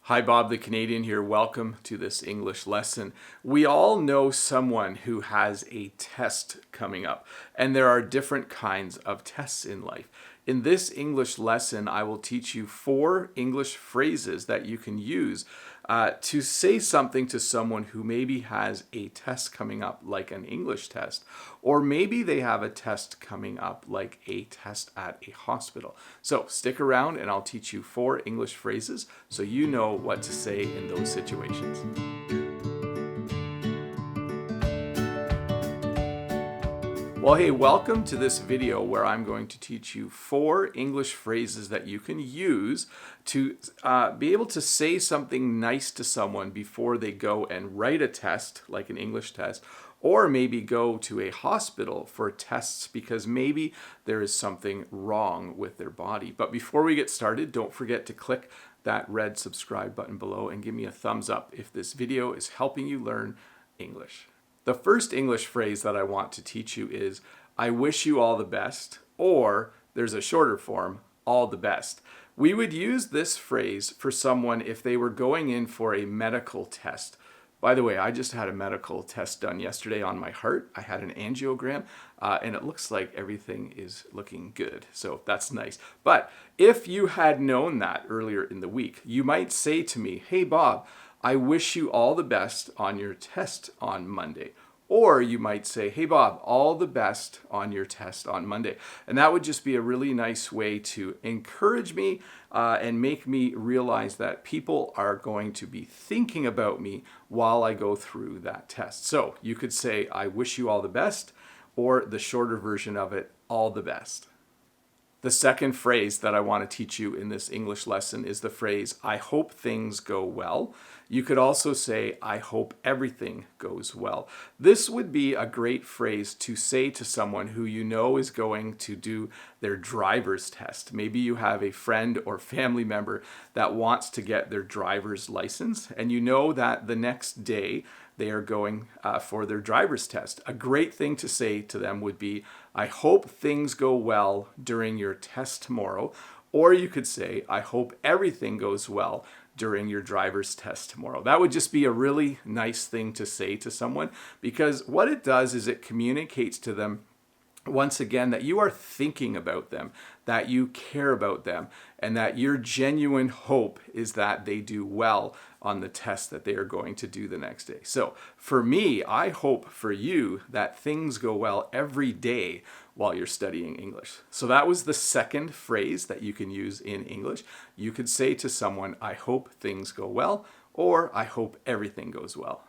Hi, Bob the Canadian here. Welcome to this English lesson. We all know someone who has a test coming up, and there are different kinds of tests in life. In this English lesson, I will teach you 4 English phrases that you can use to say something to someone who maybe has a test coming up, like an English test, or maybe they have a test coming up, like a test at a hospital. So stick around and I'll teach you 4 English phrases so you know what to say in those situations. Well, hey, welcome to this video where I'm going to teach you 4 English phrases that you can use to be able to say something nice to someone before they go and write a test, like an English test, or maybe go to a hospital for tests because maybe there is something wrong with their body. But before we get started, don't forget to click that red subscribe button below and give me a thumbs up if this video is helping you learn English. The first English phrase that I want to teach you is, I wish you all the best, or there's a shorter form, all the best. We would use this phrase for someone if they were going in for a medical test. By the way, I just had a medical test done yesterday on my heart. I had an angiogram, and it looks like everything is looking good. So that's nice. But if you had known that earlier in the week, you might say to me, hey, Bob, I wish you all the best on your test on Monday. Or you might say, hey, Bob, all the best on your test on Monday. And that would just be a really nice way to encourage me and make me realize that people are going to be thinking about me while I go through that test. So you could say, I wish you all the best, or the shorter version of it, all the best. The second phrase that I want to teach you in this English lesson is the phrase, I hope things go well. You could also say, I hope everything goes well. This would be a great phrase to say to someone who you know is going to do their driver's test. Maybe you have a friend or family member that wants to get their driver's license, and you know that the next day they are going for their driver's test. A great thing to say to them would be, I hope things go well during your test tomorrow. Or you could say, I hope everything goes well during your driver's test tomorrow. That would just be a really nice thing to say to someone, because what it does is it communicates to them once again that you are thinking about them, that you care about them, and that your genuine hope is that they do well on the test that they are going to do the next day. So for me, I hope for you that things go well every day while you're studying English. So that was the second phrase that you can use in English. You could say to someone, I hope things go well, or I hope everything goes well.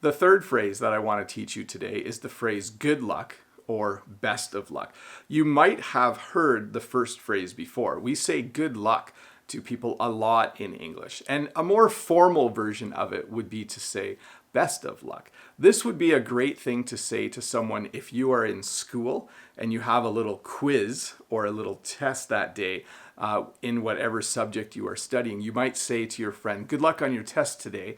The third phrase that I want to teach you today is the phrase good luck, or best of luck. You might have heard the first phrase before. We say good luck to people a lot in English, and a more formal version of it would be to say best of luck. This would be a great thing to say to someone if you are in school and you have a little quiz or a little test that day in whatever subject you are studying. You might say to your friend, good luck on your test today.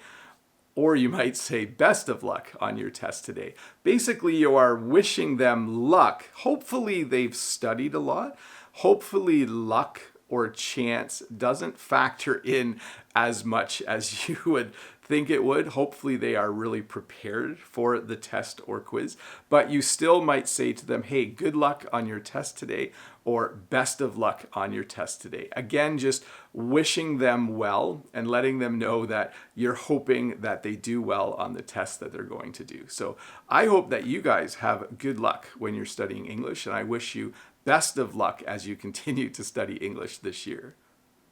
Or you might say, best of luck on your test today. Basically, you are wishing them luck. Hopefully, they've studied a lot. Hopefully, luck or chance doesn't factor in as much as you would think it would. Hopefully, they are really prepared for the test or quiz. But you still might say to them, hey, good luck on your test today, or best of luck on your test today. Again, just wishing them well and letting them know that you're hoping that they do well on the test that they're going to do. So I hope that you guys have good luck when you're studying English, and I wish you best of luck as you continue to study English this year.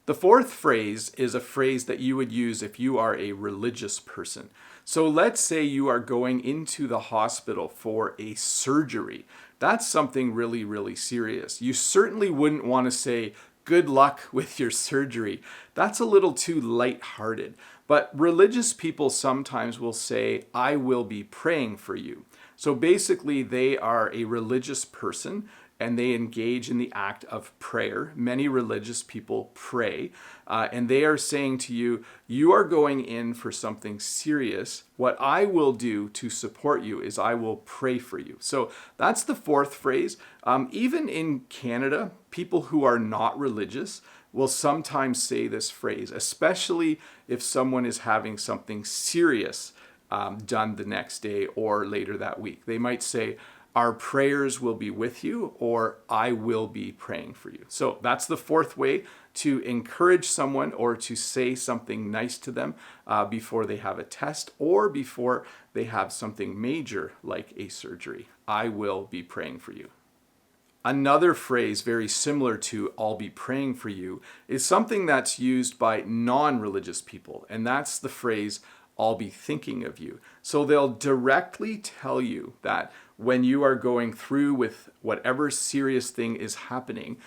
The fourth phrase is a phrase that you would use if you are a religious person. So let's say you are going into the hospital for a surgery. That's something really, really serious. You certainly wouldn't want to say, good luck with your surgery. That's a little too lighthearted. But religious people sometimes will say, I will be praying for you. So basically, they are a religious person and they engage in the act of prayer. Many religious people pray, and they are saying to you, you are going in for something serious. What I will do to support you is I will pray for you. So that's the fourth phrase. Even in Canada, people who are not religious will sometimes say this phrase, especially if someone is having something serious done the next day or later that week. They might say, "Our prayers will be with you," or "I will be praying for you." So that's the fourth way to encourage someone or to say something nice to them before they have a test or before they have something major like a surgery. "I will be praying for you." Another phrase very similar to "I'll be praying for you" is something that's used by non-religious people, and that's the phrase "I'll be thinking of you." So they'll directly tell you that when you are going through with whatever serious thing is happening,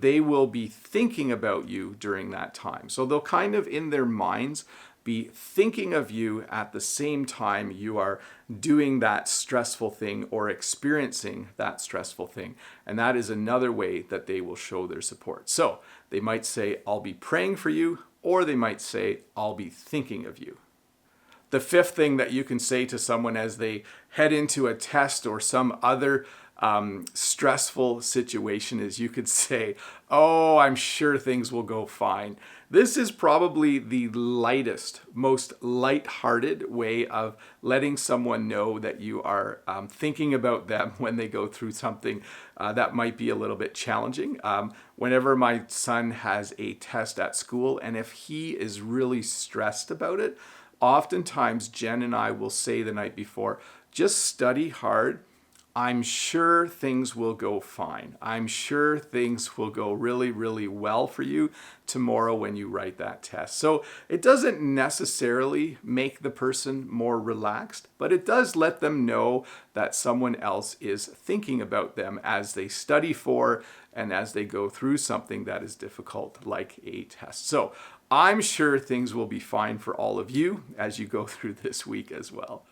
they will be thinking about you during that time. So they'll kind of in their minds be thinking of you at the same time you are doing that stressful thing or experiencing that stressful thing. And that is another way that they will show their support. So they might say, "I'll be praying for you," or they might say, "I'll be thinking of you." The fifth thing that you can say to someone as they head into a test or some other stressful situation is you could say, "Oh, I'm sure things will go fine." This is probably the lightest, most lighthearted way of letting someone know that you are thinking about them when they go through something that might be a little bit challenging. Whenever my son has a test at school, and if he is really stressed about it, oftentimes Jen and I will say the night before, "Just study hard. I'm sure things will go fine. I'm sure things will go really, really well for you tomorrow when you write that test." So it doesn't necessarily make the person more relaxed, but it does let them know that someone else is thinking about them as they study for and as they go through something that is difficult like a test. So I'm sure things will be fine for all of you as you go through this week as well.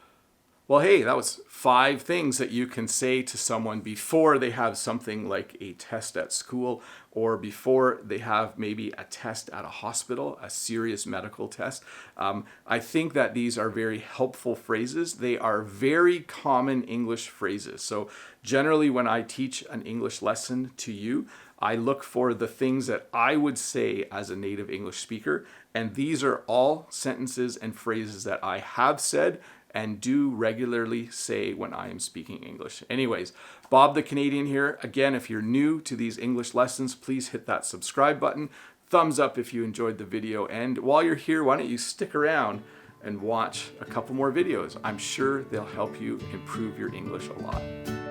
Well, hey, that was 5 things that you can say to someone before they have something like a test at school or before they have maybe a test at a hospital, a serious medical test. I think that these are very helpful phrases. They are very common English phrases. So generally when I teach an English lesson to you, I look for the things that I would say as a native English speaker, and these are all sentences and phrases that I have said and do regularly say when I am speaking English. Anyways, Bob the Canadian here. Again, if you're new to these English lessons, please hit that subscribe button. Thumbs up if you enjoyed the video. And while you're here, why don't you stick around and watch a couple more videos? I'm sure they'll help you improve your English a lot.